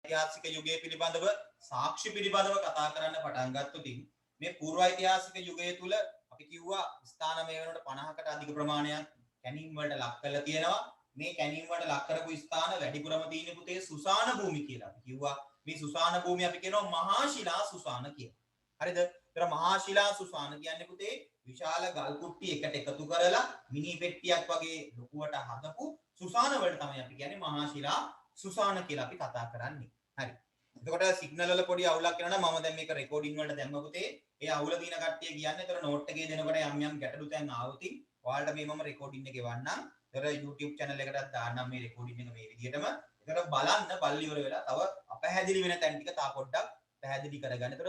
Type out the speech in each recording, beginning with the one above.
ඓතිහාසික යුගයේ පිළිබඳව සාක්ෂි පිළිබඳව කතා කරන්න පටන් ගත්තොත් මේ පූර්වඓතිහාසික යුගය තුල අපි කිව්වා ස්ථාන මේ වෙනකොට 50කට අධික ප්‍රමාණයක් කැණීම් වලට ලක් කරලා තියෙනවා. මේ කැණීම් වලට ලක් කරපු ස්ථාන වැඩිපුරම තියෙන පුතේ සුසාන භූමි කියලා. අපි කිව්වා මේ සුසාන භූමිය අපි කියනවා මහා ශිලා සුසාන කියලා. හරිද? ඒතර මහා ශිලා සුසාන කියන්නේ පුතේ විශාල ගල් කුට්ටි එකට එකතු කරලා මිනි පෙට්ටියක් වගේ ලොකුවට හදපු සුසාන වලට තමයි අපි කියන්නේ මහා ශිලා සුසාන කියලා අපි කතා කරන්නේ. හරි. එතකොට සිග්නල් වල පොඩි අවුලක් වෙනවා නම් මම දැන් මේක රෙකෝඩින් වලට දැම්ම පුතේ. ඒ අවුල දින කට්ටිය කියන්නේ. ඒතර නෝට් එකේ දෙනකොට යම් ගැටලු තැන් ආවොත් ඔයාලට මේ මම රෙකෝඩින් එකේ වන්නම්. ඒතර YouTube channel එකටත් දාන්නම් මේ රෙකෝඩින් එක මේ විදිහටම. ඒතර බලන්න පල්ලි ඉවර වෙලා තව අපහැදිලි වෙන තැන් ටික තා පොඩ්ඩක් පැහැදිලි කරගන්න. ඒතර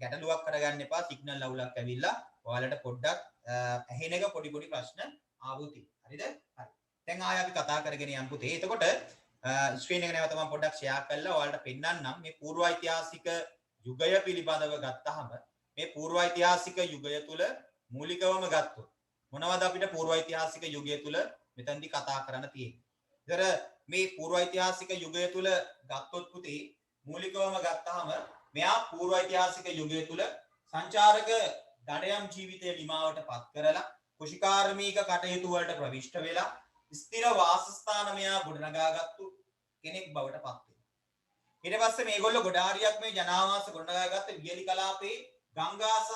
ගැටලුවක් කරගන්න එපා. සිග්නල් අවුලක් ඇවිල්ලා ඔයාලට පොඩ්ඩක් ඇහෙන එක පොඩි ප්‍රශ්න ආවොත්. හරිද? හරි. දැන් ආයෙ අපි කතා කරගෙන යමු පුතේ. එතකොට ස්ක්‍රීන් එක නැවත මම පොඩ්ඩක් ෂෙයා කරලා ඔයාලට පෙන්නන්නම් මේ පූර්වඓතිහාසික යුගය පිළිබඳව ගත්තාම මේ පූර්වඓතිහාසික යුගය තුල මූලිකවම ගත්තොත් මොනවද අපිට පූර්වඓතිහාසික යුගය තුල මෙතනදී කතා කරන්න තියෙන්නේ. ඒතර මේ පූර්වඓතිහාසික යුගය තුල ගත්තොත් පුතේ මූලිකවම ගත්තාම මෙයා පූර්වඓතිහාසික යුගය තුල සංචාරක දඩයම් ජීවිතය ලිමාවට පත් කරලා කුෂිකාර්මික කටයුතු වලට ප්‍රවිෂ්ඨ වෙලා ස්ථිර වාසස්ථාන මෙයා ගොඩනගාගත්තු කෙනෙක් බවට පත් වෙනවා. ඊට පස්සේ මේගොල්ලෝ ගොඩාරියක් මේ ජනාවාස ගොඩනගාගත්ත වියලි කලාපේ ගංගා සහ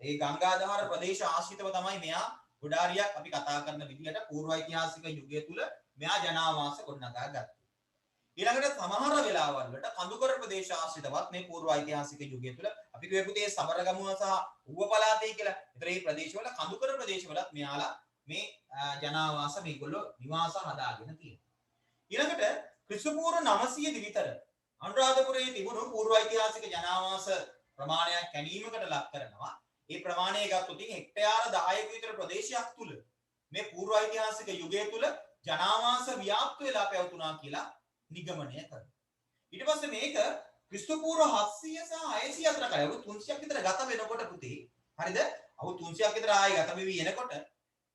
ඒ ගංගාධාර ප්‍රදේශ ආශ්‍රිතව තමයි මෙයා ගොඩාරියක් අපි කතා කරන විදිහට පූර්වඓතිහාසික යුගය තුල මෙයා ජනාවාස ගොඩනගාගත්තා. ඊළඟට සමහර වෙලාවල් වලට කඳුකර ප්‍රදේශ ආශ්‍රිතවත් මේ පූර්වඓතිහාසික යුගය තුල අපි කියපු තේ සමරගමුව සහ ඌව පළාතේ කියලා. ඒතර මේ ප්‍රදේශවල කඳුකර ප්‍රදේශවලත් මෙයාලා මේ ජනාවාස මේගොල්ලෝ නිවාස හදාගෙන තියෙනවා. ඊළඟට ක්‍රිස්තුපූර්ව 900 විතර අනුරාධපුරයේ තිබුණු පූර්වඓතිහාසික ජනාවාස ප්‍රමාණයක් කැණීමකට ලක් කරනවා. ඒ ප්‍රමාණය ගත්තොත් හෙක්ටයාර 10ක විතර ප්‍රදේශයක් තුල මේ පූර්වඓතිහාසික යුගය තුල ජනාවාස ව්‍යාප්ත වෙලා පැවතුණා කියලා නිගමනය කරනවා. ඊට පස්සේ මේක ක්‍රිස්තුපූර්ව 700 සහ 600 අතර කලවු 300ක් විතර ගත වෙනකොට පුතේ හරිද? අවු 300ක් විතර ආයෙ ගත වෙවි එනකොට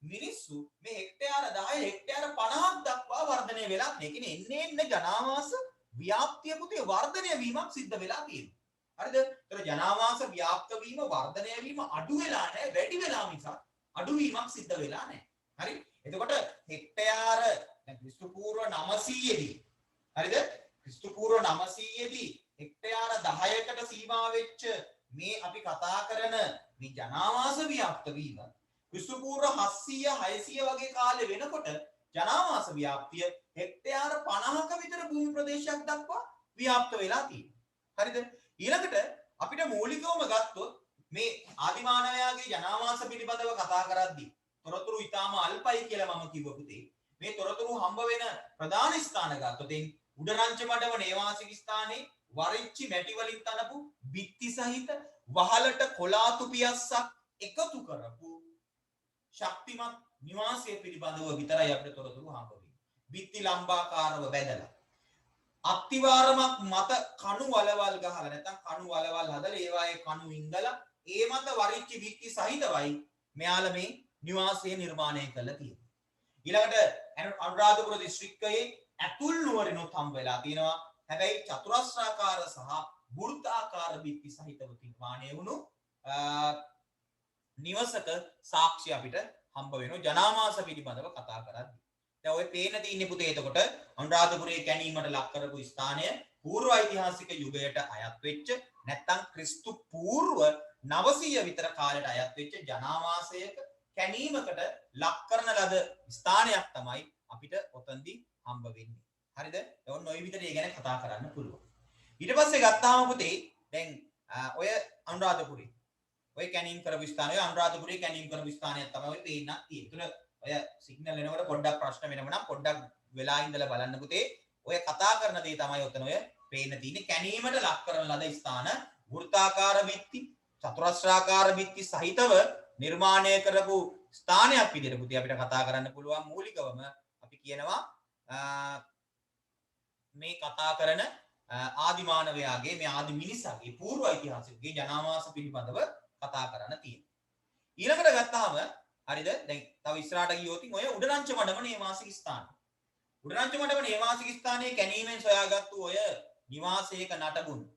මිනිස්සු මේ හෙක්ටයාර 10 හෙක්ටයාර 50ක් දක්වා වර්ධනය වෙලා මේ කියන්නේ එන්න ජනාවාස ව්‍යාප්තිය පුතේ වර්ධනය වීමක් සිද්ධ වෙලා තියෙනවා. හරිද? ඒතර ජනාවාස ව්‍යාප්ත වීම වර්ධනය වීම අඩු වෙලා නැහැ වැඩි වෙලා මිසක් අඩු වීමක් සිද්ධ වෙලා නැහැ. හරි? එතකොට හෙක්ටයාර දැන් ක්‍රිස්තුපූර්ව 900 දී හරිද? ක්‍රිස්තුපූර්ව 900 දී හෙක්ටයාර 10කට සීමා වෙච්ච මේ අපි කතා කරන මේ ජනාවාස ව්‍යාප්ත වීම ක්‍රිස්තුපූර්ව 700 600 වගේ කාලෙ වෙනකොට ජනාවාස ව්‍යාප්තිය හෙක්ටයාර 50ක විතර භූමි ප්‍රදේශයක් දක්වා ව්‍යාප්ත වෙලා තියෙනවා. හරිද? ඊළඟට අපිට මූලිකවම ගත්තොත් මේ ආදිමානවයාගේ ජනාවාස පිළිබඳව කතා කරද්දී තොරතුරු ඊටාම අල්පයි කියලා මම කිව්ව පුතේ. මේ තොරතුරු හම්බ වෙන ප්‍රධාන ස්ථාන ගත්තොත් උඩරංච මඩව නේවාසික ස්ථානයේ වරිච්චි මැටි වලින් තනපු බිත්ති සහිත වහලට කොලාතු පියස්සක් එකතු කරපු ශක්තිමත් නිවාසය පිළිබඳව විතරයි අපිට තොරතුරු හම්බ වෙන්නේ. බිත්ති ලම්බාකාරව බැදලා අත්තිවාරමක් මත කණු වලවල් ගහලා නැත්නම් කණු වලවල් හදලා ඒවායේ කණු ඉඳලා ඒ මත වරිච්චි බිත්ති සහිතවයි මෙයාලා මේ නිවාසය නිර්මාණය කළා තියෙන්නේ. ඊළඟට අනුරාධපුර දිස්ත්‍රික්කයේ ඇතුල් නුවරිනුත් හම්බ වෙලා තියෙනවා. හැබැයි චතුරස්‍රාකාර සහ වෘත්තාකාර බිත්ති සහිතව නිර්මාණය වුණු නිවසක සාක්ෂි අපිට හම්බ වෙනවා ජනාවාස පිළිබඳව කතා කරද්දී. දැන් ඔය පේන තියෙන්නේ පුතේ එතකොට අනුරාධපුරයේ කැණීමට ලක් කරපු ස්ථානය පූර්ව ඓතිහාසික යුගයට අයත් වෙච්ච නැත්නම් ක්‍රිස්තු පූර්ව 900 විතර කාලයට අයත් වෙච්ච ජනාවාසයක කැණීමකට ලක් කරන ලද ස්ථානයක් තමයි අපිට ඔතනදී හම්බ වෙන්නේ. හරිද? ඔන්න ඔය විදිහට ඒ ගැන කතා කරන්න පුළුවන්. ඊට පස්සේ ගත්තාම පුතේ දැන් ඔය අනුරාධපුරේ ඔය කැණීම් කරපු ස්ථානය අනුරාධපුරයේ කැණීම් කරපු ස්ථානයක් තමයි ඔය පේන්නක් තියෙන්නේ. ඔය සිග්නල් එනකොට පොඩ්ඩක් ප්‍රශ්න වෙනව නම් පොඩ්ඩක් වෙලා ඉඳලා බලන්න පුතේ. ඔය කතා කරන දේ තමයි ඔතන ඔය පේන්න තියෙන්නේ. කැණීමට ලක් කරන ලද ස්ථාන වෘත්තාකාර බිත්ති, චතුරස්‍රාකාර බිත්ති සහිතව නිර්මාණය කරපු ස්ථානයක් විදිහට පුතේ අපිට කතා කරන්න පුළුවන්. මූලිකවම අපි කියනවා මේ කතා කරන ආදිමානවයාගේ මේ ආදි මිනිසාගේ පූර්ව ඓතිහාසිකගේ ජනාවාස පිළිබඳව කතා කරන්න තියෙනවා. ඊළඟට ගත්තාම හරිද? දැන් තව ඉස්සරහට ගියොත් ඔය උඩරංච මඩම නේවාසික ස්ථාන. උඩරංච මඩම නේවාසික ස්ථානයේ කැණීමෙන් සොයාගත්තු ඔය නිවාසයක නටබුන්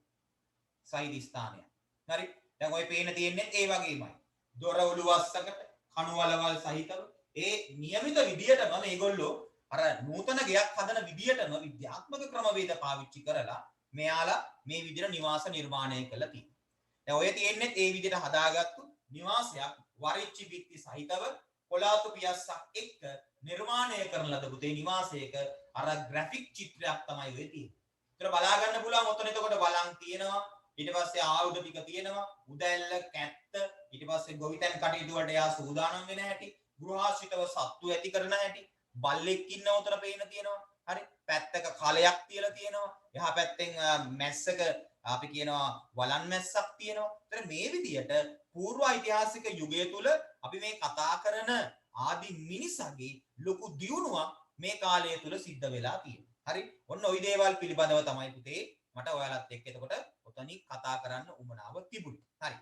සහිත ස්ථානයක්. හරි. දැන් ඔය පේන තියෙන්නේ ඒ වගේමයි. දොර ඔලු වස්සකට කණුවලවල් සහිතව ඒ નિયમિત විදියටම මේගොල්ලෝ අර නූතන ගෙයක් හදන විදියටම විද්‍යාත්මක ක්‍රමවේද පාවිච්චි කරලා මෙයාලා මේ විදියට නිවාස නිර්මාණය කළා තියෙනවා. දැන් ඔය තියෙන්නේ ඒ විදියට හදාගත්තු නිවාසයක් වරිච්චි බිත්ති සහිතව කොලාතු පියස්සක් එක්ක නිර්මාණය කරන ලද පුතේ නිවාසයක අර ග්‍රැෆික් චිත්‍රයක් තමයි ඔය තියෙන්නේ. ඒතර බලා ගන්න පුළුවන් ඔතන එතකොට බලන් තියෙනවා. ඊට පස්සේ ආයුධ ටික තියෙනවා. උදැල්ල කැත්ත ඊට පස්සේ ගොවිතැන් කටයුතු වලට යා සූදානම් වෙන හැටි, ගෘහාශ්‍රිතව සත්තු ඇති කරන හැටි, බල්ලෙක් ඉන්න උතර පේන තියෙනවා. හරි. පැත්තක කලයක් තියලා තියෙනවා. එහා පැත්තෙන් මැස්සක අපි කියනවා වලන් මැස්සක් තියෙනවා. ඒතර මේ විදියට පූර්ව ඓතිහාසික යුගය තුල අපි මේ කතා කරන ආදි මිනිසගේ ලොකු දියුණුවක් මේ කාලය තුල සිද්ධ වෙලා තියෙනවා. හරි. ඔන්න ওই දේවල් පිළිබඳව තමයි පුතේ මට ඔයාලත් එක්ක එතකොට ඔතනින් කතා කරන්න උවමනාව තිබුණේ. හරි.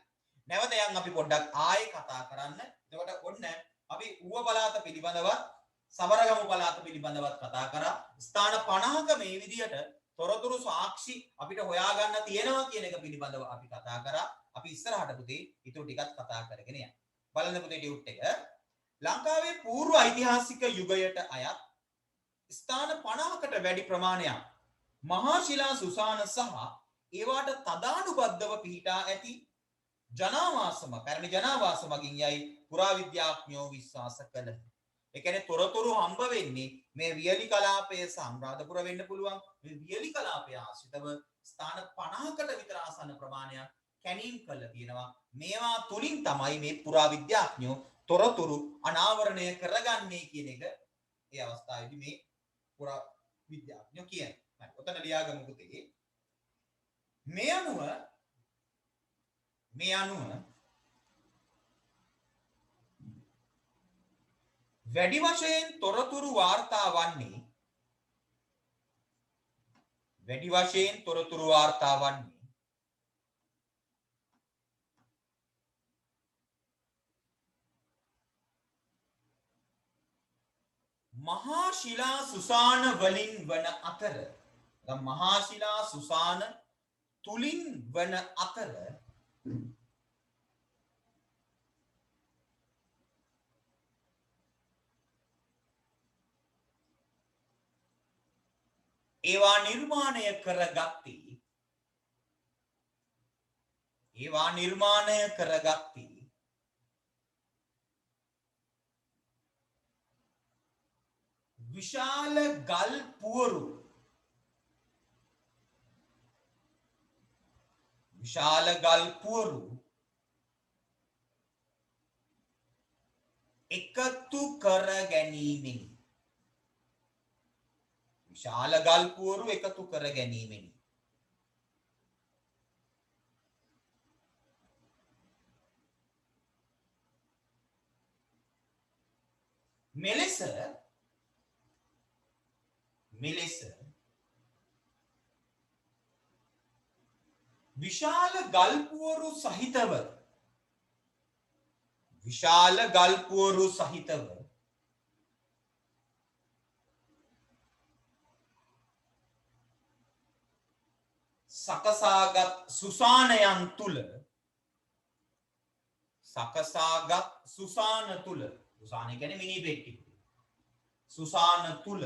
නැවත යන් අපි පොඩ්ඩක් ආයෙ කතා කරන්න. එතකොට ඔන්න අපි ඌව පළාත පිළිබඳවත් සබරගමු පළාත පිළිබඳවත් කතා කරා. ස්ථාන 50ක මේ විදියට තොරතුරු සාක්ෂි අපිට හොයාගන්න තියෙනවා කියන එක පිළිබඳව අපි කතා කරා. අපි ඉස්සරහට පුතේ ඊට ටිකක් කතා කරගෙන යන්න. බලන්න පුතේ ටියුට් එක. ලංකාවේ පූර්ව ඓතිහාසික යුගයට අයත් ස්ථාන 50කට වැඩි ප්‍රමාණයක් මහා ශිලා සුසාන සහ ඒවාට තදානුබද්ධව පිහිටා ඇති ජනාවාසම පැරණි ජනාවාස මගින් යයි පුරාවිද්‍යාඥයෝ විශ්වාස කළහ. ඒ කියන්නේ තොරතුරු හම්බ වෙන්නේ මේ වියලි කලාපයේ සම්රාධපුර වෙන්න පුළුවන්. මේ වියලි කලාපය ආශ්‍රිතව ස්ථාන 50කට විතර ආසන්න ප්‍රමාණයක් කැණීම් කළ තියෙනවා. මේවා තුලින් තමයි මේ පුරාවිද්‍යාඥයෝ තොරතුරු අනාවරණය කරගන්නේ කියන එක ඒ අවස්ථාවේදී මේ පුරාවිද්‍යාඥයෝ කියන්නේ. හරි. ඔතන ලියාගමු පුතේ. මේ අනුව වැඩි වශයෙන් තොරතුරු වාර්තා වන්නේ මහා ශිලා සුසාන වලින් වන අතර මහා ශිලා සුසාන තුලින් වන අතර ඒවා නිර්මාණය කරගත්තේ විශාල ගල් පුවරු එකතු කර ගැනීමෙනි. මෙලෙස විශාල ගල් පුවරු සහිතව සකසාගත් සුසාන තුල සුසාන කියන්නේ මිනි පෙට්ටි. සුසාන තුල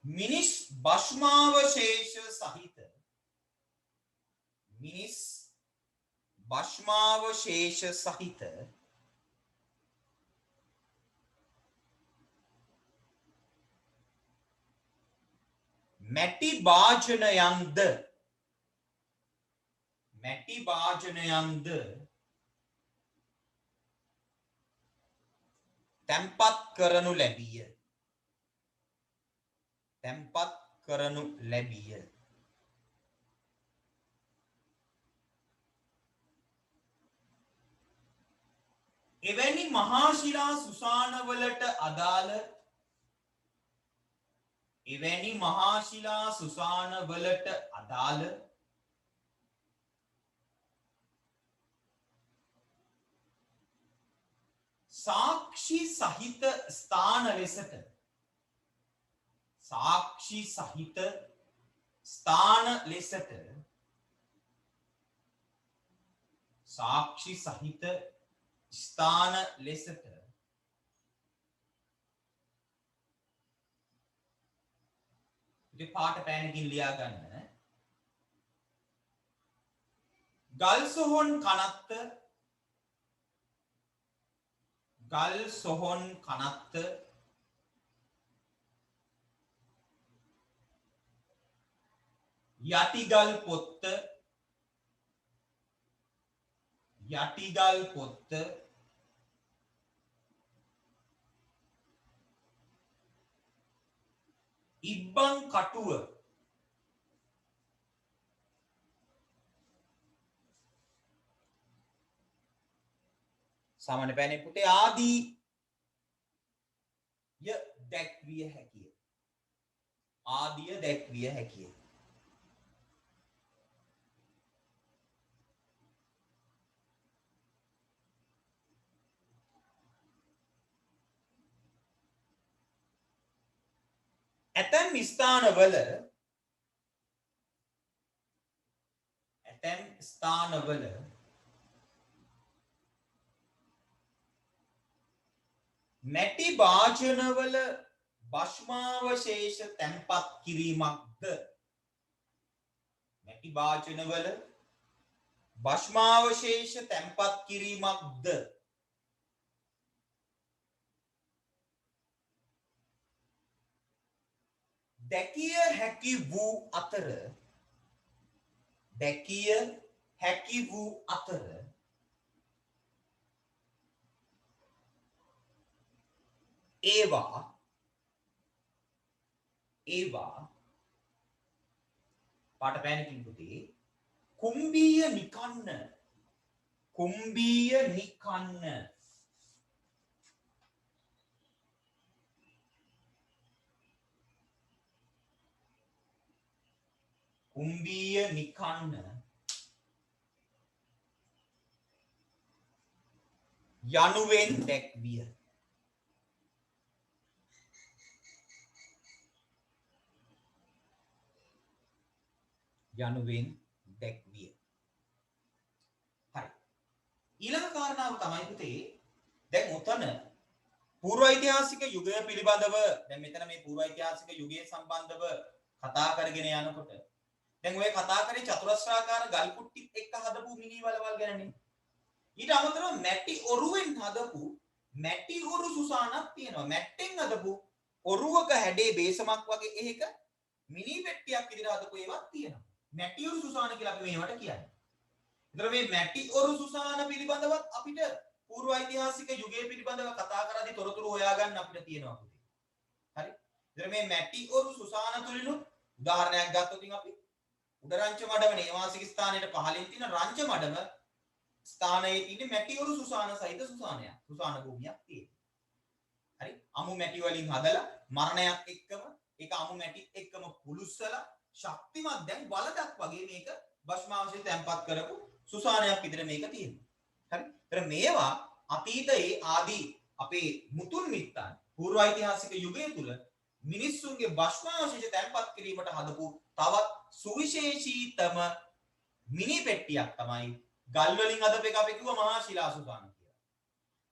මිනිස් භස්මාවශේෂ සහිත මැටි භාජනයන්ද තැන්පත් කරනු ලැබිය. එවැනි මහා ශිලා සුසාන වලට අදාළ එවැනි මහා ශිලා සුසාන වලට අදාළ සාක්ෂි සහිත ස්ථාන ලෙසට සාක්ෂි සහිත ස්ථාන ලෙසට සාක්ෂි සහිත ස්ථාන ලෙසට ඉතින් පාට පෑනකින් ලියා ගන්න ගල් සොහොන් කනත්ත යටිගල් පොත්ත ඉබ්බන් කටුව සාමාන්‍ය පෑනේ පුටේ ආදී ය දැක්විය හැකිය. ආදිය දැක්විය හැකිය. ඇතැම් ස්ථානවල මැටි භාජනවල භස්මාවශේෂ තැන්පත් කිරීමක්ද මැටි භාජනවල භස්මාවශේෂ තැන්පත් කිරීමක්ද දැකිය හැකි වූ අතර ඒවා පාට පෑනකින් පුතේ කුම්බීය නිකන්න යනුවෙන් දැක්විය. හරි. ඊළඟ කාරණාව තමයි පුතේ දැන් උතන පූර්ව ඓතිහාසික යුගය පිළිබඳව දැන් මෙතන මේ පූර්ව ඓතිහාසික යුගය සම්බන්ධව කතා කරගෙන යනකොට දැන් ඔය කතා කරේ චතුරස්‍රාකාර ගල් කුට්ටිත් එක්ක හදපු මිනි වලවල් ගැනනේ. ඊට අමතරව මැටි ඔරුවෙන් හදපු මැටි ඔරු සුසානක් තියෙනවා. මැට්ටෙන් හදපු ඔරුවක හැඩේ බේසමක් වගේ එහෙක මිනි පෙට්ටියක් විදිහට හදපු ඒවාක් තියෙනවා. මැටි ඔරු සුසාන කියලා අපි මේවට කියන්නේ. ඒතර මේ මැටි ඔරු සුසාන පිළිබඳවත් අපිට පූර්ව ඓතිහාසික යුගයේ පිළිබඳව කතා කරද්දී තොරතුරු හොයාගන්න අපිට තියෙනවා පුතේ. හරි. ඒතර මේ මැටි ඔරු සුසාන තුලිනුත් උදාහරණයක් ගත්තොත් අපි උඩරංච මඩම නේවාසික ස්ථානයේ පහළින් තියෙන රංච මඩම ස්ථානයේ තියෙන මැටි ඔරු සුසාන සහිත සුසානයක්. සුසාන භූමියක් තියෙනවා. හරි. අමු මැටි වලින් හදලා මරණයක් එක්කම ඒක අමු මැටි එක්කම පුලුස්සලා ශක්තිමත් දැන් වලදක් වගේ මේක භස්මාවශේෂ තැන්පත් කරපු සුසානයක් විදිහට මේක තියෙනවා. හරි. ඒතර මේවා අතීතයේ ආදී අපේ මුතුන් මිත්තන් පූර්ව ඓතිහාසික යුගය තුල මිනිස්සුන්ගේ භස්මාවශේෂ තැන්පත් කිරීමට හදපු තවත් සුවිශේෂීතම මිනි පෙට්ටියක් තමයි ගල් වලින් හදපු එක අපි කිව්වා මහා ශිලා සුසාන කියලා.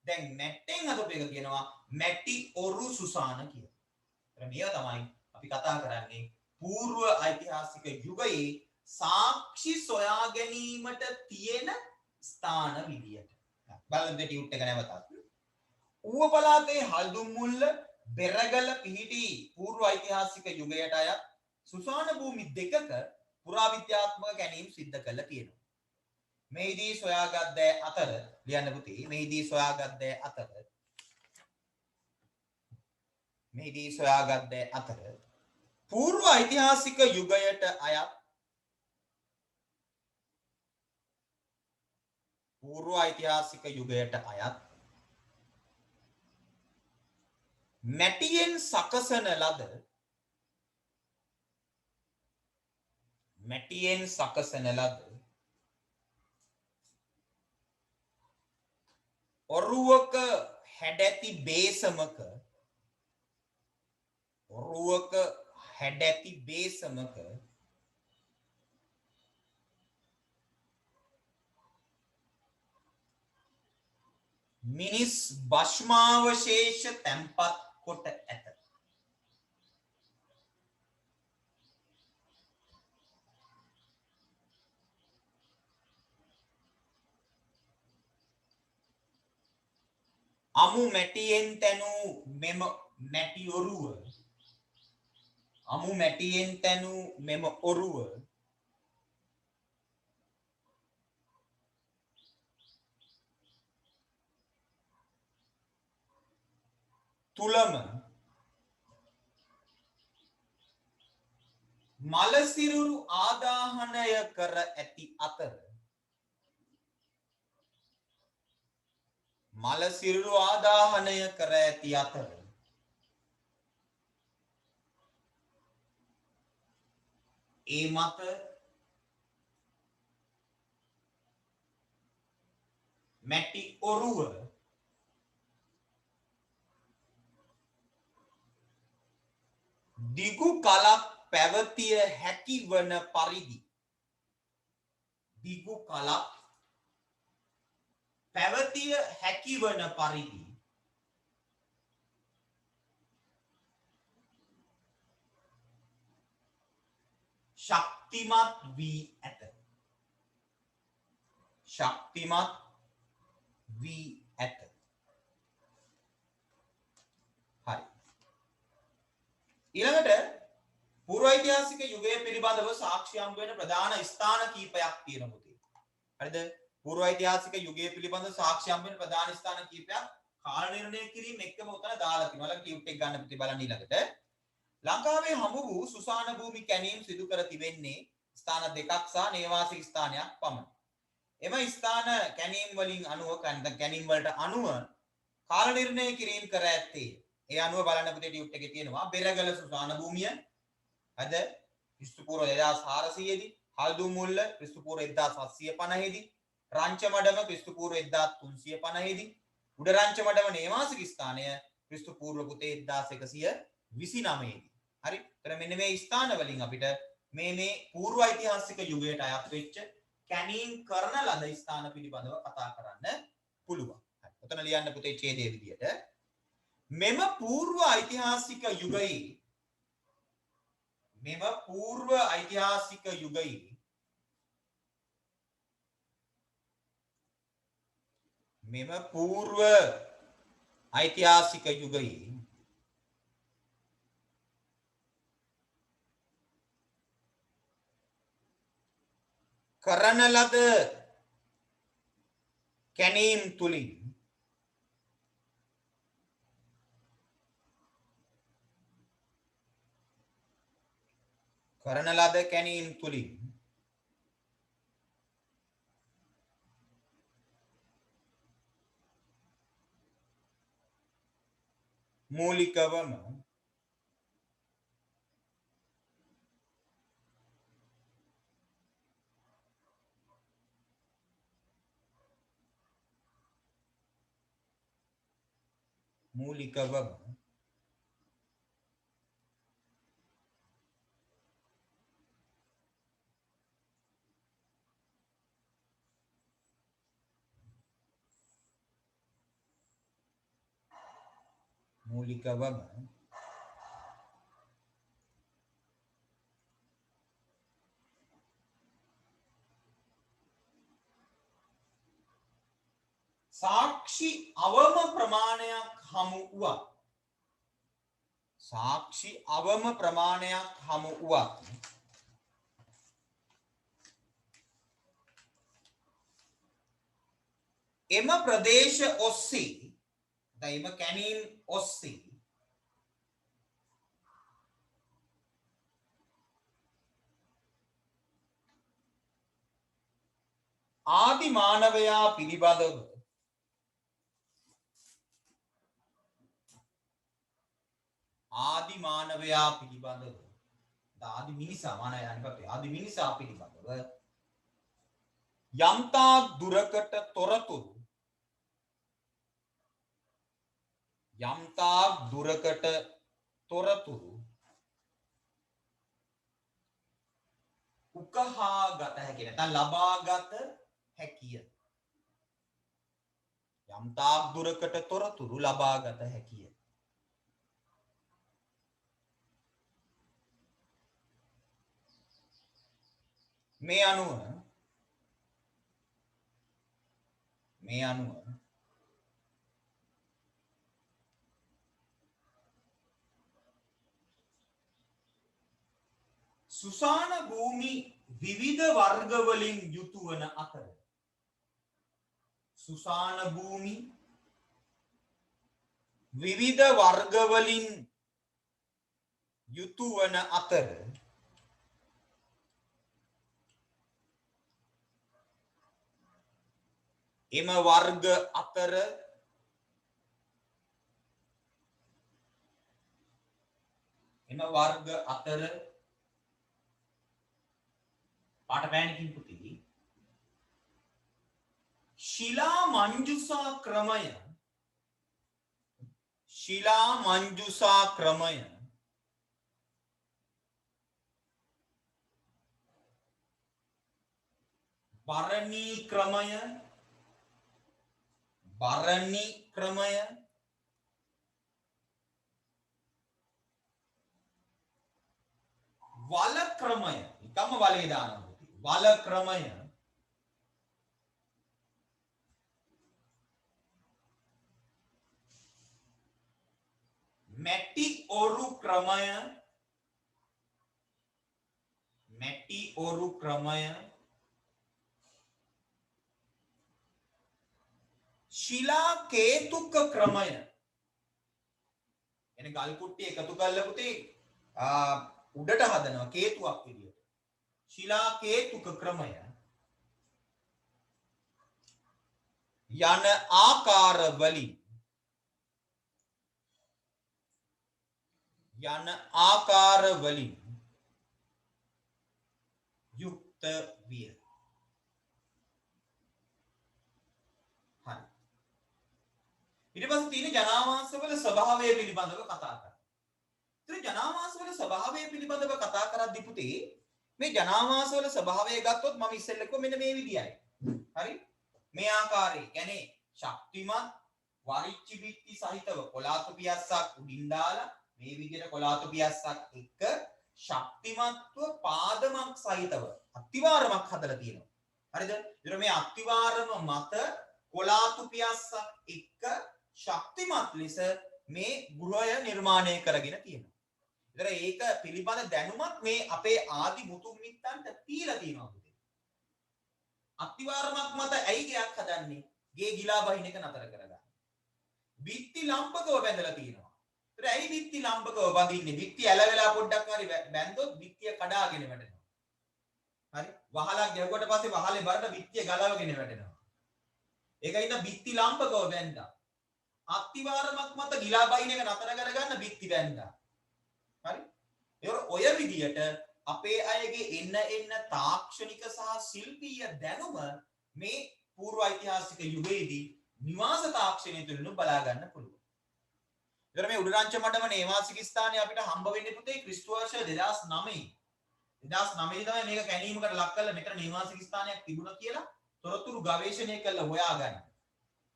දැන් මැට්ටෙන් හදපු එක කියනවා මැටි ඔරු සුසාන කියලා. ඒතර මේවා තමයි අපි කතා කරන්නේ පූර්ව ඓතිහාසික යුගයේ සාක්ෂි සොයා ගැනීමට තියෙන ස්ථාන විදියට. බලන්න ටියුට් එක නැවතත්. ඌව පළාතේ හල්දුම්මුල්ල බෙරගල පිහිටි පූර්ව ඓතිහාසික යුගයට අයත් සුසාන භූමි දෙකක පුරාවිද්‍යාත්මක ගැනීම් සිද්ධ කළා තියෙනවා. මෙහිදී සොයාගත් දෑ අතර ලියන්න පුතේ මෙහිදී සොයාගත් දෑ අතර පූර්ව ඓතිහාසික යුගයට අයත් මැටියෙන් සකසන ලද මැටියෙන් සකසන ලද ඔරුවක හැඩැති බේසමක මිනිස් භෂ්මාවශේෂ තැන්පත් කොට ඇත. අමු මැටියෙන් තැනූ මෙම මැටි ඔරුව තුලම මලසිරුරු ආදාහනය කර ඇති අතර ඒ මත මැටි ඔරුව දිගු කලක් පැවතිය හැකි වන පරිදි ශක්තිමත් වී ඇත. හරි. ඊළඟට පූර්වයිතිහාසික යුගය පිළිබඳව සාක්ෂි හම්බ වෙන ප්‍රධාන ස්ථාන කීපයක් තියෙනවා පුතේ. හරිද? පූර්වයිතිහාසික යුගය පිළිබඳව සාක්ෂි හම්බ වෙන ප්‍රධාන ස්ථාන කීපයක් කාල නිර්ණය කිරීම එක්කම උතන දාලා තියෙනවා. ළඟ ටියුට් එක ගන්න පුතේ බලන්න ඊළඟට. ලංකාවේ හමු වූ සුසාන භූමි කැණීම් සිදු කර තිබෙන්නේ ස්ථාන දෙකක් සහ නේවාසික ස්ථානයක් පමණයි. එම ස්ථාන කැණීම් වලින් අනුව කැණීම් වලට අනුව කාල නිර්ණය කිරීම කර ඇත්තේ. ඒ අනුව බලන්න පුතේ ටියුට් එකේ තියෙනවා බෙරගල සුසාන භූමිය අද ක්‍රිස්තු පූර්ව 2400 දී, හල්දුමුල්ල ක්‍රිස්තු පූර්ව 1750 දී, රංචමඩම ක්‍රිස්තු පූර්ව 1350 දී, උඩරංචමඩම නේවාසික ස්ථානය ක්‍රිස්තු පූර්ව පුතේ 1129 දී. හරි. එතන මෙන්න මේ ස්ථාන වලින් අපිට මේ පූර්ව ඓතිහාසික යුගයට අයත් වෙච්ච කැණීම් කරන ලද ස්ථාන පිළිබඳව කතා කරන්න පුළුවන්. හරි. එතන ලියන්න පුතේ ඡේදයේ විදියට මෙම පූර්ව ඓතිහාසික යුගයේ කරන ලද කැණීම් තුලින් මූලිකවම සාක්ෂි අවම ප්‍රමාණයක් හමු වුවත් එම ප්‍රදේශ ඔස්සේ එම කැණීම් ඔස්සේ ආදි මානවයා පිළිබඳව ආදි මිනිසා මාන යන්නපත් ආදි මිනිසා පිළිබඳව යම්තා දුරකට තොරතුරු යම්තා දුරකට තොරතුරු උකහා ගත හැකි නැත්නම් ලබා ගත හැකිය යම්තා දුරකට තොරතුරු ලබා ගත හැකිය මේ අනුව සුසාන භූමි විවිධ වර්ග වලින් යුතු වන අතර සුසාන භූමි විවිධ වර්ග වලින් යුතු වන අතර එම වර්ග අතර පාට පෑනකින් පුතේ ශිලා මංජුසා ක්‍රමය බරණී ක්‍රමය වල ක්‍රමය එකම වලේ දානවා වල ක්‍රමය මැටි ඔරු ක්‍රමය ශිලා කේතුක ක්‍රමය එන ගල් කුට්ටිය එකතු කරලා පුතේ උඩට හදනවා කේතුවක් විදියට ශිලා කේතුක ක්‍රමය යන ආකාර වලින් යුක්ත විය ඊට පස්සේ තියෙන ජනාවාසවල ස්වභාවය පිළිබඳව කතා කරා. ඉතින් ජනාවාසවල ස්වභාවය පිළිබඳව කතා කරද්දී පුතේ මේ ජනාවාසවල ස්වභාවය ගත්තොත් මම ඉස්සෙල්ලා කිව්වා මෙන්න මේ විදියයි. හරි? මේ ආකාරයේ කියන්නේ ශක්තිමත් වරිච්චි බිත්ති සහිතව කොලාතු පියස්සක් උඩින් දාලා මේ විදියට කොලාතු පියස්සක් එක්ක ශක්තිමත්ව පාදමක් සහිතව අත්තිවාරමක් හදලා තියෙනවා. හරිද? ඒතර මේ අත්තිවාරම මත කොලාතු පියස්සක් එක්ක ශක්තිමත් ලෙස මේ ගෘහය නිර්මාණය කරගෙන තියෙනවා. ඒතර ඒක පිළිබඳ දැනුමත් මේ අපේ ආදි මුතුන් මිත්තන්ට තියලා තියෙනවා පුතේ. අත්තිවාරමක් මත ඇයි ගයක් හදන්නේ? ගේ ගිලා බහින එක නතර කරගන්න. බිත්ති ලම්පකව බැඳලා තියෙනවා. ඒතර ඇයි බිත්ති ලම්පකව බඳින්නේ? බිත්ති ඇල වෙලා පොඩ්ඩක් හරි බැන්දොත් බිත්තිය කඩාගෙන වැටෙනවා. හරි? වහලක් ගැවුවට පස්සේ වහලේ බරට බිත්තිය ගලවගෙන වැටෙනවා. ඒකයිද බිත්ති ලම්පකව බැඳා. අත්තිවාරමක් මත ගිලා බයින් එක නතර කරගන්න බිත්ති බැඳා. හරි? ඒවර ඔය විදියට අපේ අයගේ එන්න තාක්ෂණික සහ ශිල්පීය දැනුම මේ පූර්ව ඓතිහාසික යුගයේදී නිවාස තාක්ෂණය තුළින් බලා ගන්න පුළුවන්. ඒතර මේ උඩරංච මඩම නේවාසික ස්ථානයේ අපිට හම්බ වෙන්නේ පුතේ ක්‍රිස්තු වර්ෂ 2009. 2009 තමයි මේක කැණීමකට ලක් කරලා මෙතන නේවාසික ස්ථානයක් තිබුණා කියලා තොරතුරු ගවේෂණය කළා හොයාගන්න.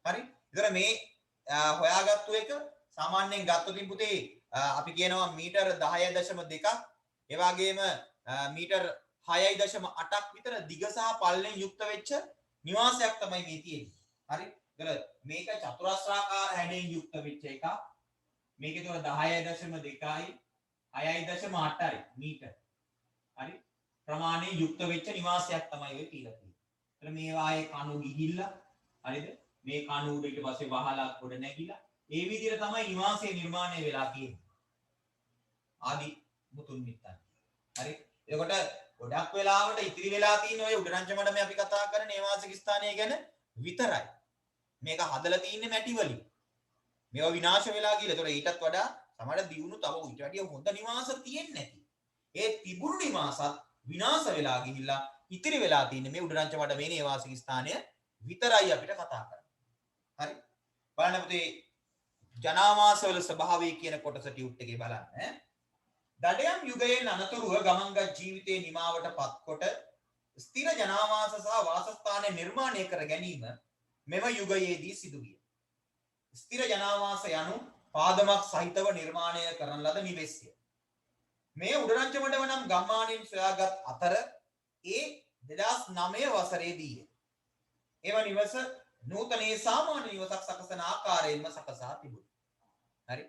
හරි? ඒතර මේ හොයාගත්තු එක සාමාන්‍යයෙන් ගත්තොත් පුතේ අපි කියනවා මීටර 10.2ක් ඒ වගේම මීටර 6.8ක් විතර දිග සහ පළලෙන් යුක්ත වෙච්ච නිවාසයක් තමයි මේ තියෙන්නේ. හරි? ඒතර මේක චතුරස්‍රාකාර හැඩයෙන් යුක්ත වෙච්ච එකක්. මේකේ තොර 10.2යි 6.8යි මීටර. හරි? ප්‍රමාණයෙන් යුක්ත වෙච්ච නිවාසයක් තමයි ඔය කියලා තියෙන්නේ. ඒතර මේ වායේ කණු ගිහිල්ලා හරිද? මේ කණු උඩ ඊට පස්සේ වහලක් ගොඩ නැගිලා ඒ විදිහට තමයි නිවාසය නිර්මාණය වෙලා තියෙන්නේ. ආදි මුතුන් මිත්තන්. හරි? එතකොට ගොඩක් වෙලාවට ඉතිරි වෙලා තියෙන ඔය උඩරංච මඩමේ අපි කතා කරන නේවාසික ස්ථානය ගැන විතරයි. මේක හදලා තියෙන්නේ මැටි වලින්. මේවා විනාශ වෙලා ගිහලා. ඒතකොට ඊටත් වඩා සමහර දියුණු තව ඊට වැඩිය හොඳ නිවාස තියෙන්නේ නැති. ඒ තිබුණු නිවාසත් විනාශ වෙලා ගිහිල්ලා ඉතිරි වෙලා තියෙන්නේ මේ උඩරංච මඩමේ නේවාසික ස්ථානය විතරයි අපිට කතා කරන්නේ. හරි. බලන්න පුතේ ජනාවාසවල ස්වභාවය කියන කොටස ටියුට් එකේ බලන්න. දඩයම් යුගයෙන් අනතුරුව ගමන්ගත් ජීවිතයේ නිමාවට පත්කොට ස්ථිර ජනාවාස සහ වාසස්ථාන නිර්මාණය කර ගැනීම මෙම යුගයේදී සිදු විය. ස්ථිර ජනාවාස යනු පාදමක් සහිතව නිර්මාණය කරන ලද නිවෙස්ය. මේ උඩරංච මඩම නම් ගම්මානයෙන් සොයාගත් අතර ඒ 2009 වසරේදී එම නිවස නූතනයේ සාමාන්‍ය නිවසක් සකසන ආකාරයෙන්ම සකසා තිබුණා. හරි.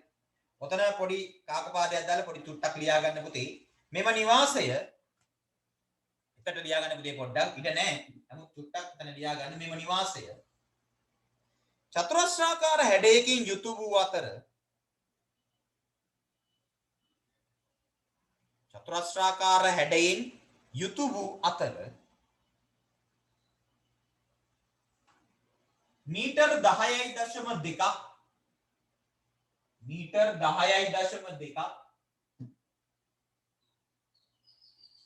ඔතන පොඩි කාකපාදයක් දාලා පොඩි චුට්ටක් ලියා ගන්න පුතේ. මෙම නිවාසය එතට ලියා ගන්න පුතේ පොඩ්ඩක්. ඉඩ නැහැ. නමුත් චුට්ටක් එතන ලියා ගන්න මෙම නිවාසය චතුරස්‍රාකාර හැඩයකින් යුතු වූ අතර චතුරස්‍රාකාර හැඩයෙන් යුතු වූ අතර මීටර් 10.2ක් මීටර් 10.2ක්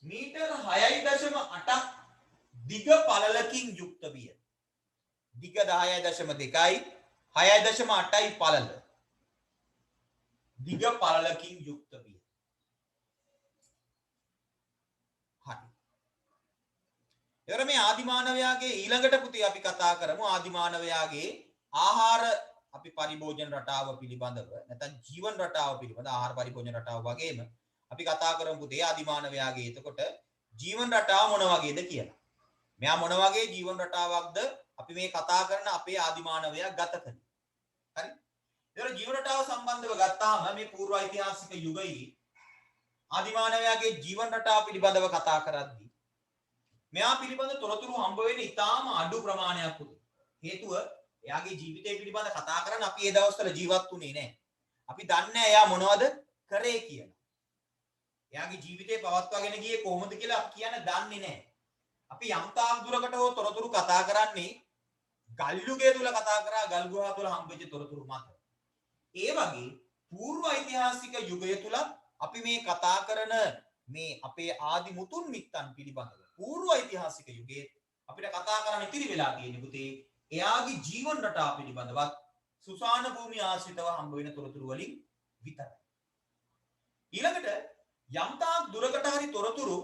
මීටර් 6.8ක් දිග පළලකින් යුක්ත විය. දිග 10.2යි 6.8යි පළල දිග පළලකින් යුක්ත විය. එතකොට මේ ආදිමානවයාගේ ඊළඟට පුතේ අපි කතා කරමු ආදිමානවයාගේ ආහාර අපි පරිභෝජන රටාව පිළිබඳව නැත්නම් ජීවන රටාව පිළිබඳව ආහාර පරිභෝජන රටාව වගේම අපි කතා කරමු පුතේ ආදිමානවයාගේ එතකොට ජීවන රටාව මොන වගේද කියලා. මෙයා මොන වගේ ජීවන රටාවක්ද අපි මේ කතා කරන අපේ ආදිමානවයා ගත කළේ. හරි. ඒතර ජීවන රටාව සම්බන්ධව ගත්තාම මේ පූර්ව ඓතිහාසික යුගයේ ආදිමානවයාගේ ජීවන රටාව පිළිබඳව කතා කරද්දී මෙයා පිළිබඳ තොරතුරු හම්බ වෙන්නේ ඉතාම අඩු ප්‍රමාණයක් පුතේ. හේතුව එයාගේ ජීවිතය පිළිබඳ කතා කරන්න අපි ඒ දවස්වල ජීවත් වුණේ නැහැ. අපි දන්නේ නැහැ එයා මොනවද කරේ කියලා. එයාගේ ජීවිතේ පවත්වාගෙන ගියේ කොහොමද කියලා අපි කියන්න දන්නේ නැහැ. අපි යම් තාක් දුරකට හෝ තොරතුරු කතා කරන්නේ ගල් යුගය තුල කතා කරා ගල් ගුහා තුල හම්බෙච්ච තොරතුරු මත. ඒ වගේ පූර්ව ඓතිහාසික යුගය තුල අපි මේ කතා කරන මේ අපේ ආදි මුතුන් මිත්තන් පිළිබඳව පූර්ව ඓතිහාසික යුගයේ අපිට කතා කරන්න ඉතිරි වෙලා තියෙන්නේ පුතේ එයාගේ ජීවන රටාව පිළිබඳවත් සුසාන භූමිය ආශ්‍රිතව හම්බ වෙන තොරතුරු වලින් විතරයි. ඊළඟට යම් තාක් දුරකට හරි තොරතුරු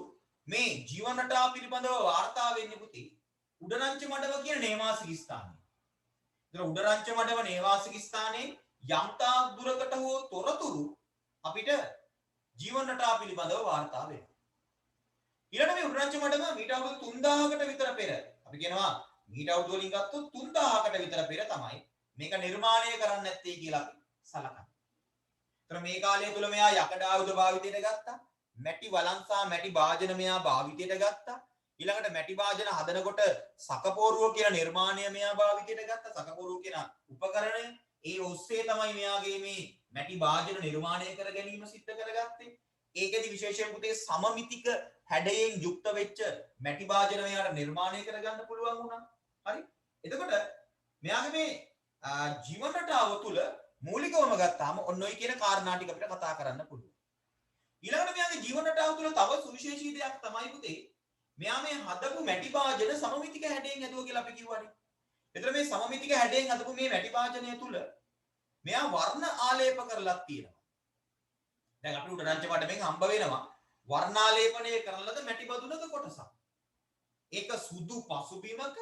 මේ ජීවන රටාව පිළිබඳව වාර්තා වෙන්නේ පුතේ උඩරංච මඩව කියන නේවාසික ස්ථානයේ. ඒතර උඩරංච මඩව නේවාසික ස්ථානයේ යම් තාක් දුරකට හෝ තොරතුරු අපිට ජීවන රටාව පිළිබඳව වාර්තා වෙනවා. ඊළඟ මේ උඩරංච මඩම මීට අවුරුදු 3000කට විතර පෙර අපි කියනවා මීට අවුරුදු වලින් ගත්තොත් 3000කට විතර පෙර තමයි මේක නිර්මාණය කරන්න නැත්තේ කියලා අපි සලකනවා. ඒතර මේ කාලය තුල මෙයා යකඩ ආයුධ භාවිතයට ගත්තා. මැටි වලංසා මැටි භාජන මෙයා භාවිතයට ගත්තා. ඊළඟට මැටි භාජන හදනකොට සකපෝරුව කියන නිර්මාණය මෙයා භාවිතයට ගත්තා. සකපෝරුව කියන උපකරණය ඒ ඔස්සේ තමයි මෙයාගේ මේ මැටි භාජන නිර්මාණය කර ගැනීම සිද්ධ කරගත්තේ. ඒකෙදි විශේෂයෙන් පුතේ සමමිතික හැඩයෙන් යුක්ත වෙච්ච මැටි භාජන මෙයාට නිර්මාණය කරගන්න පුළුවන් වුණා. හරි. එතකොට මෙයාගේ මේ ජීවන රටාව තුළ මූලිකවම ගත්තාම ඔන්න ඔය කියන කාරණා ටික අපිට කතා කරන්න පුළුවන්. ඊළඟට මෙයාගේ ජීවන රටාව තුළ තව සුවිශේෂී දෙයක් තමයි පුතේ මෙයා මේ හදපු මැටි භාජන සමමිතික හැඩයෙන් හදුවා කියලා අපි කිව්වනේ. එතන මේ සමමිතික හැඩයෙන් හදපු මේ මැටි භාජනය තුළ මෙයා වර්ණ ආලේප කරලා තියෙනවා. දැන් අපිට උඩරංච මඩමෙන් හම්බ වෙනවා වර්ණාලේපනය කරන ලද මැටි බදුනක කොටසක්. ඒක සුදු පසුබිමක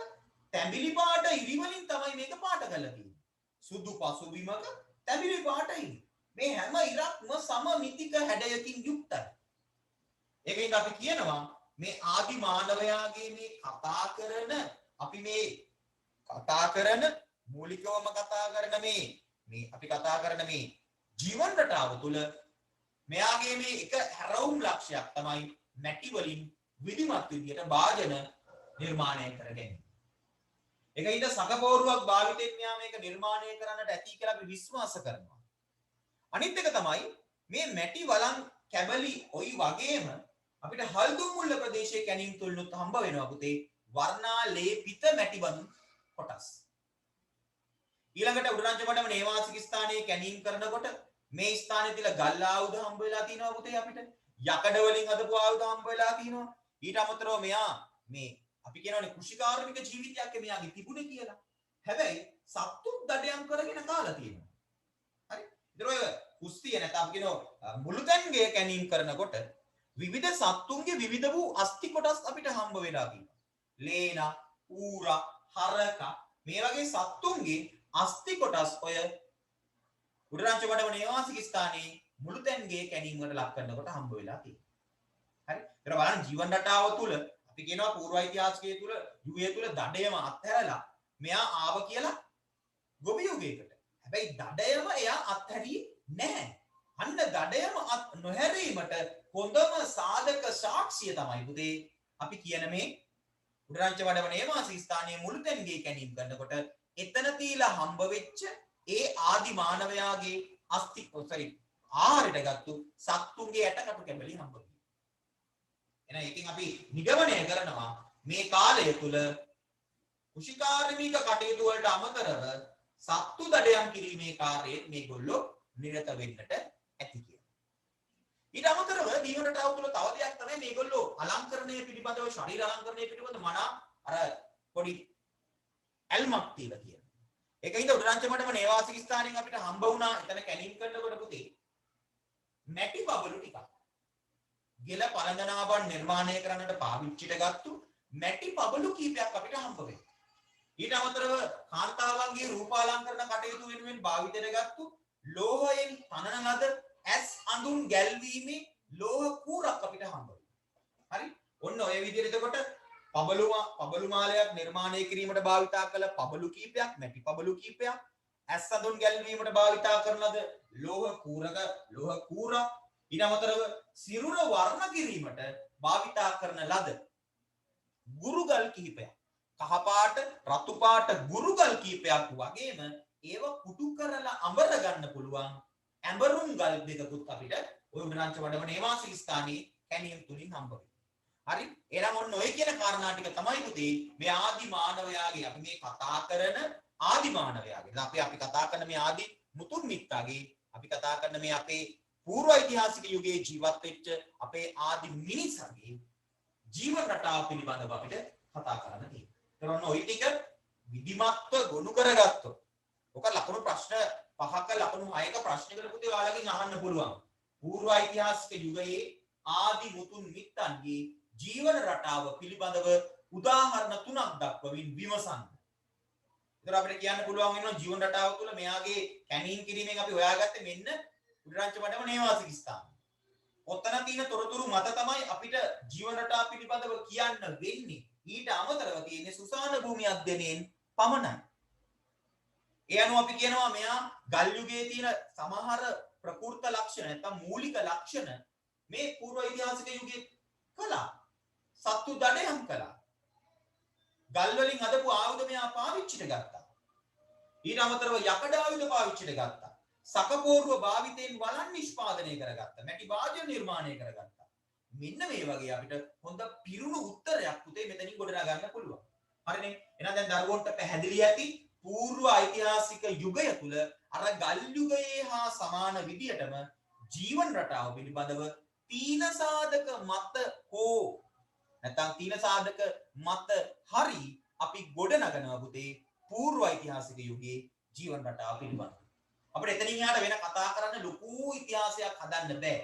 තැඹිලි පාට ඉරි වලින් තමයි මේක පාට කරලා තියෙන්නේ. සුදු පසුබිමක තැඹිලි පාට ඉරි. මේ හැම ඉරක්ම සමමිතික හැඩයකින් යුක්තයි. ඒකෙන් අපි කියනවා මේ ආදි මානවයාගේ මේ කතා කරන මූලිකවම කතා කරන මේ අපි කතා කරන මේ ජීවන රටාව තුළ මෙයාගේ මේ එක හැරවුම් ලක්ෂයක් තමයි මැටි වලින් විධිමත් විදියට භාජන නිර්මාණය කර ගැනීම. ඒකින්ද සකපෝරුවක් භාවිතයෙන් මෙයා මේක නිර්මාණය කරන්නට ඇති කියලා අපි විශ්වාස කරනවා. අනිත් එක තමයි මේ මැටි වලන් කැබලි ඔයි වගේම අපිට හල්දුම් මුල්ල ප්‍රදේශයේ කැණීම් තුලනුත් හම්බ වෙනවා පුතේ වර්ණාලේපිත මැටි බඳු කොටස්. ඊළඟට උඩරංච මඩම නේවාසික ස්ථානයේ කැණීම් කරනකොට මේ ස්ථානයේ තියලා ගල් ආයුධ හම්බ වෙලා තිනවා පුතේ අපිට. යකඩ වලින් හදපු ආයුධ හම්බ වෙලා තිනවා. ඊට අමතරව මෙයා මේ අපි කියනවානේ කෘෂිකාර්මික ජීවිතයක් මෙයාගේ තිබුණේ කියලා. හැබැයි සත්තු දඩයම් කරගෙන කාලා තියෙනවා. හරි. ඒතර ඔය කුස්තිය නැත්නම් අපි කියනවා මුළුතැන්ගේ කැණීම් කරනකොට විවිධ සත්තුන්ගේ විවිධ වූ අස්ති කොටස් අපිට හම්බ වෙලා තියෙනවා. ලේනා, ඌරා, හරක මේ වගේ සත්තුන්ගේ අස්ති කොටස් ඔය උඩරංච වඩවන නිවාසික ස්ථානයේ මුළුතැන්ගේ කැණීම් වලට ලක් කරනකොට හම්බ වෙලා තියෙනවා. හරි. ඒතර බලන්න ජීවන රටාව තුල අපි කියනවා පූර්ව ඓතිහාසිකයේ තුල යුගය තුල දඩයම අත්හැරලා මෙයා ආව කියලා ගොවි යුගයකට. හැබැයි දඩයම එයා අත්හැරියේ නැහැ. අන්න දඩයම නොහැරීමට හොඳම සාධක සාක්ෂිය තමයි පුතේ අපි කියන මේ උඩරංච වඩවන නිවාසික ස්ථානයේ මුළුතැන්ගේ කැණීම් කරනකොට එතන තියලා හම්බ වෙච්ච ඒ ආදි මානවයාගේ අස්ති ආහාරයට ගත්තු සත්තුන්ගේ ඇටකටු කැබලි හම්බ වෙනවා. එහෙනම් ඒකෙන් අපි නිගමනය කරනවා මේ කාලය තුල කුෂිකාර්මික කටයුතු වලට අමතරව සත්තු දඩයම් කිරීමේ කාර්යයේ මේගොල්ලෝ නිරත වෙන්නට ඇති කියලා. ඊට අමතරව ජීවන රටාව තුල තව දෙයක් තමයි මේගොල්ලෝ අලංකරණය පිළිබඳව ශරීර අලංකරණය පිළිබඳව මනා අර පොඩි ඇල්මක් තියලා තියෙනවා. ඒකින්ද උඩරංච මඩම නේවාසික ස්ථානයෙන් අපිට හම්බ වුණා එතන කැණීම් කරනකොට පුතේ මැටි බබළු ටිකක්. ගෙල පළඳනාවන් නිර්මාණය කරන්නට පාවිච්චිට ගත්තු මැටි බබළු කීපයක් අපිට හම්බ වෙනවා. ඊට අමතරව කාන්තාවන්ගේ රූපාලංකරණ කටයුතු වෙනුවෙන් භාවිතයට ගත්තු ලෝහයෙන් තනන ලද ඇස් අඳුන් ගැල්වීමේ ලෝහ කූරක් අපිට හම්බ වෙනවා. හරි? ඔන්න ඔය විදිහට එතකොට පබළු මාලයක් නිර්මාණය කිරීමට භාවිතා කළ පබළු කීපයක්, මැටි පබළු කීපයක්, ඇස් අඳුන් ගැල්වීමට භාවිතා කරන ලද ලෝහ කූර ඊට අමතරව සිරුර වර්ණ කිරීමට භාවිතා කරන ලද ගුරුගල් කිහිපයක්, කහපාට රතු පාට ගුරුගල් කිහිපයක් වගේම ඒව කුටු කරලා අඹර ගන්න පුළුවන් ඇඹරුම් ගල් දෙකකුත් අපිට ඔය උඩරංච වඩවන නිවාසික ස්ථානයේ කැණීම් තුලින් හම්බ වෙනවා. හරි? එහෙනම් ඔන්න ඔය කියන කාරණා ටික තමයි පුතේ මේ ආදි මානවයාගේ අපි මේ කතා කරන ආදි මානවයාගේ. දැන් අපි කතා කරන මේ ආදි මුතුන් මිත්තගේ අපි කතා කරන මේ අපේ පූර්ව ඓතිහාසික යුගයේ ජීවත් වෙච්ච අපේ ආදි මිනිසාගේ ජීවන රටාව පිළිබඳව අපිට කතා කරන්න තියෙනවා. ඒතර ඔය ටික විධිමත්ව ගොනු කරගත්තොත් ඔක ලකුණු ප්‍රශ්න 5ක ලකුණු 6ක ප්‍රශ්නයකට පුතේ ඔයාලගෙන් අහන්න පුළුවන්. පූර්ව ඓතිහාසික යුගයේ ආදි මුතුන් මිත්තන්ගේ ජීවන රටාව පිළිබඳව උදාහරණ 3ක් දක්වමින් විමසන්න. ඒතර අපිට කියන්න පුළුවන් වෙනවා ජීවන රටාව තුළ මෙයාගේ කැණීම් කිරීමෙන් අපි හොයාගත්තේ මෙන්න උඩරංච වඩම නේවාසික ස්ථාන. ඔතන තියෙන තොරතුරු මත තමයි අපිට ජීවන රටාව පිළිබඳව කියන්න වෙන්නේ. ඊට අමතරව තියෙන්නේ සුසාන භූමි අධ්‍යයනයෙන් පමණයි. ඒ අනුව අපි කියනවා මෙයා ගල් යුගයේ තියෙන සමහර ප්‍රකෘත ලක්ෂණ නැත්නම් මූලික ලක්ෂණ මේ පූර්ව ඓතිහාසික යුගයේ කළා. සත්තු දඩයම් කළා. ගල් වලින් හදපු ආයුධ මෙයා පාවිච්චිට ගත්තා. ඊට අමතරව යකඩ ආයුධ පාවිච්චිට ගත්තා. සකපෝරුව භාවිතයෙන් වලන් නිෂ්පාදනය කරගත්තා. මැටි වාද්‍ය නිර්මාණය කරගත්තා. මෙන්න මේ වගේ අපිට හොඳ පිරුණු උත්තරයක් පුතේ මෙතනින් ගොඩනගා ගන්න පුළුවන්. හරිනේ? එහෙනම් දැන් දරුවන්ට පැහැදිලි ඇති පූර්ව ඓතිහාසික යුගය තුල අර ගල් යුගයේ හා සමාන විදියටම ජීවන රටාව පිළිබඳව තීන සාධක මත හෝ නැත්නම් තීන සාධක මත හරි අපි ගොඩනගනවා පුතේ පූර්ව ඓතිහාසික යුගයේ ජීවන රටාව පිළිබඳව. අපිට එතනින් එහාට වෙන කතා කරන්න ලොකු ඉතිහාසයක් හදන්න බෑ.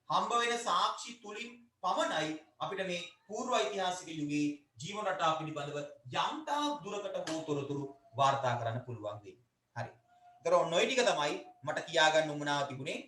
හම්බ වෙන සාක්ෂි තුලින් පමණයි අපිට මේ පූර්ව ඓතිහාසික යුගයේ ජීවන රටාව පිළිබඳව යම්තා දුරකට හෝ තොරතුරු වාර්තා කරන්න පුළුවන් වෙන්නේ. හරි. ඒතර ඔන්න ඔය ටික තමයි මට කියාගන්න උවමනාව තිබුණේ